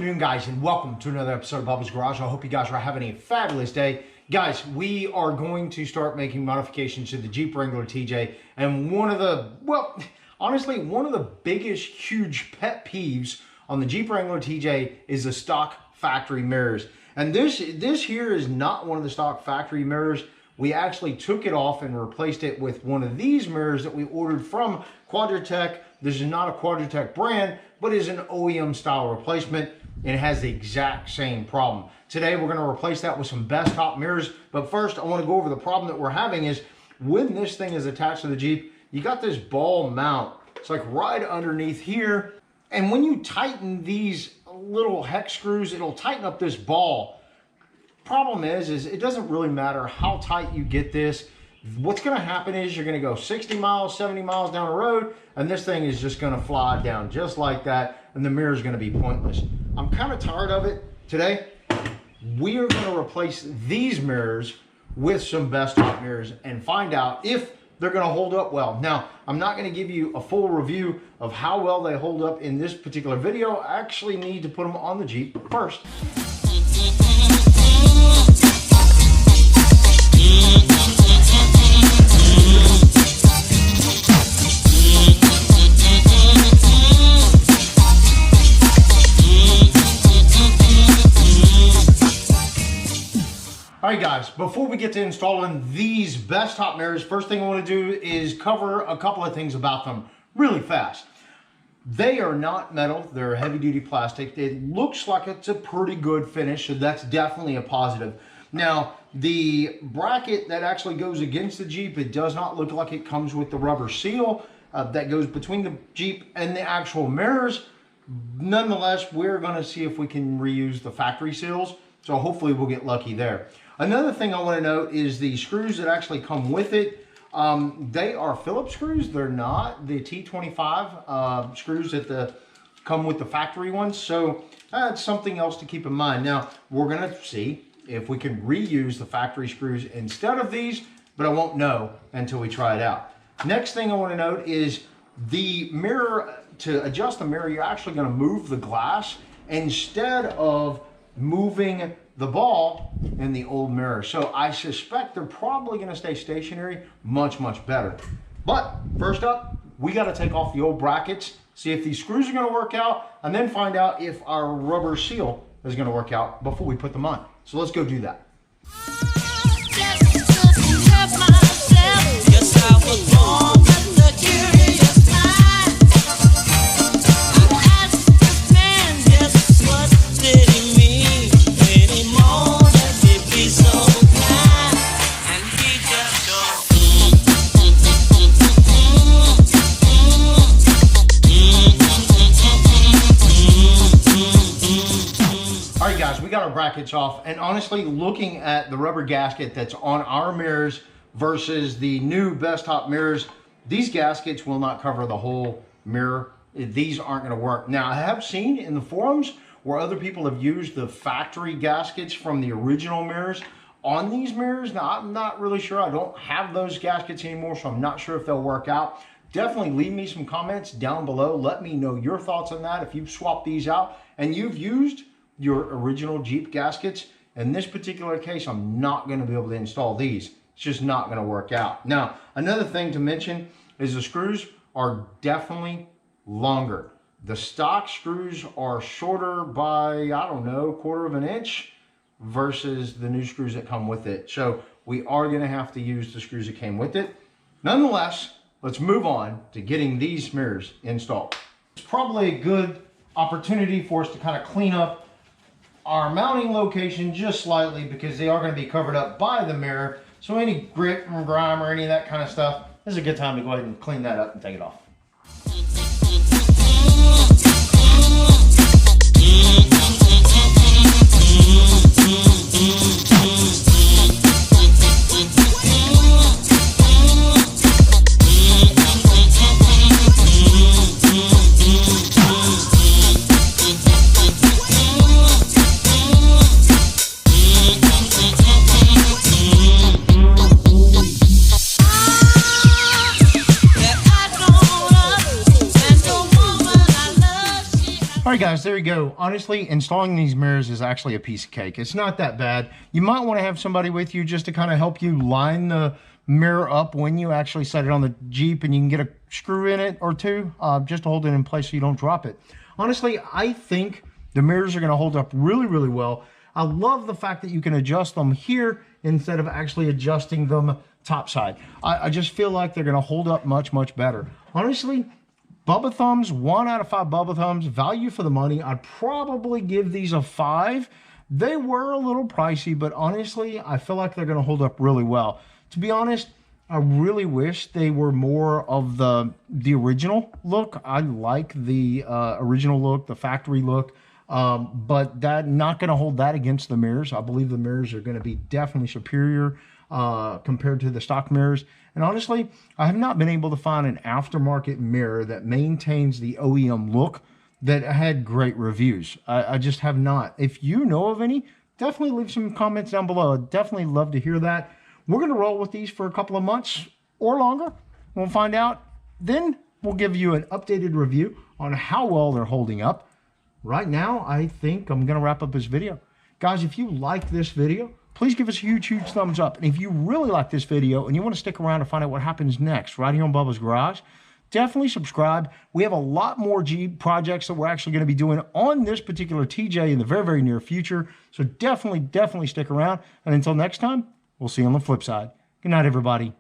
afternoon, guys, and welcome to another episode of Bubba's Garage. I hope you guys are having a fabulous day. Guys, we are going to start making modifications to the Jeep Wrangler TJ, and one of the, well, honestly, one of the biggest, huge pet peeves on the Jeep Wrangler TJ is the stock factory mirrors. And this here is not one of the stock factory mirrors. We actually took it off and replaced it with one of these mirrors that we ordered from Quadratec. This is not a Quadratec brand, but is an OEM style replacement, and it has the exact same problem. Today we're going to replace that with some Bestop mirrors, but first I want to go over the problem that we're having is when this thing is attached to the Jeep, you got this ball mount. It's like right underneath here, and when you tighten these little hex screws, it'll tighten up this ball. Problem is it doesn't really matter how tight you get this. What's going to happen is you're going to go 60 miles, 70 miles down the road, and this thing is just going to fly down just like that, and the mirror is going to be pointless. I'm kind of tired of it. Today, we are going to replace these mirrors with some Bestop mirrors and find out if they're going to hold up well. Now, I'm not going to give you a full review of how well they hold up in this particular video. I actually need to put them on the Jeep first. All right, guys, before we get to installing these Bestop mirrors, first thing I want to do is cover a couple of things about them really fast. They are not metal, they're heavy duty plastic. It looks like it's a pretty good finish, so that's definitely a positive. Now, the bracket that actually goes against the Jeep, it does not look like it comes with the rubber seal that goes between the Jeep and the actual mirrors. Nonetheless, we're going to see if we can reuse the factory seals, so hopefully we'll get lucky there. Another thing I want to note is the screws that actually come with it. They are Phillips screws. They're not the T25 screws that come with the factory ones. So that's something else to keep in mind. Now, we're going to see if we can reuse the factory screws instead of these, but I won't know until we try it out. Next thing I want to note is the mirror. To adjust the mirror, you're actually going to move the glass instead of moving the ball in the old mirror. So I suspect they're probably going to stay stationary much better. But first up, we got to take off the old brackets, see if these screws are going to work out, and then find out if our rubber seal is going to work out before we put them on. So let's go do that. We got our brackets off, and honestly, looking at the rubber gasket that's on our mirrors versus the new Bestop mirrors, these gaskets will not cover the whole mirror. These aren't going to work. Now, I have seen in the forums where other people have used the factory gaskets from the original mirrors on these mirrors. Now, I'm not really sure. I don't have those gaskets anymore, so I'm not sure if they'll work out. Definitely leave me some comments down below. Let me know your thoughts on that. If you've swapped these out and you've used your original Jeep gaskets, in this particular case, I'm not going to be able to install these. It's just not going to work out. Now, another thing to mention is the screws are definitely longer. The stock screws are shorter by, I don't know, 1/4 inch versus the new screws that come with it. So we are going to have to use the screws that came with it. Nonetheless, let's move on to getting these mirrors installed. It's probably a good opportunity for us to kind of clean up our mounting location just slightly, because they are going to be covered up by the mirror. So any grit and grime or any of that kind of stuff, this is a good time to go ahead and clean that up and take it off. right, guys, there you go. Honestly, installing these mirrors is actually a piece of cake. It's not that bad. You might want to have somebody with you just to kind of help you line the mirror up when you actually set it on the Jeep, and you can get a screw in it or two just to hold it in place so you don't drop it. Honestly, I think the mirrors are going to hold up really, really well. I love the fact that you can adjust them here instead of actually adjusting them topside. I just feel like they're going to hold up much, much better. Honestly, Bubba thumbs, 1 out of 5 Bubba thumbs, value for the money. I'd probably give these a 5. They were a little pricey, but honestly, I feel like they're going to hold up really well. To be honest, I really wish they were more of the original look. I like the original look, the factory look, but that not going to hold that against the mirrors. I believe the mirrors are going to be definitely superior compared to the stock mirrors. And honestly, I have not been able to find an aftermarket mirror that maintains the OEM look that had great reviews. I just have not. If you know of any, definitely leave some comments down below. I'd definitely love to hear that. We're going to roll with these for a couple of months or longer. We'll find out. Then we'll give you an updated review on how well they're holding up. Right now, I think I'm going to wrap up this video. Guys, if you like this video, please give us a huge, huge thumbs up. And if you really like this video and you want to stick around to find out what happens next right here on Bubba's Garage, definitely subscribe. We have a lot more Jeep projects that we're actually going to be doing on this particular TJ in the very, very near future. So definitely, definitely stick around. And until next time, we'll see you on the flip side. Good night, everybody.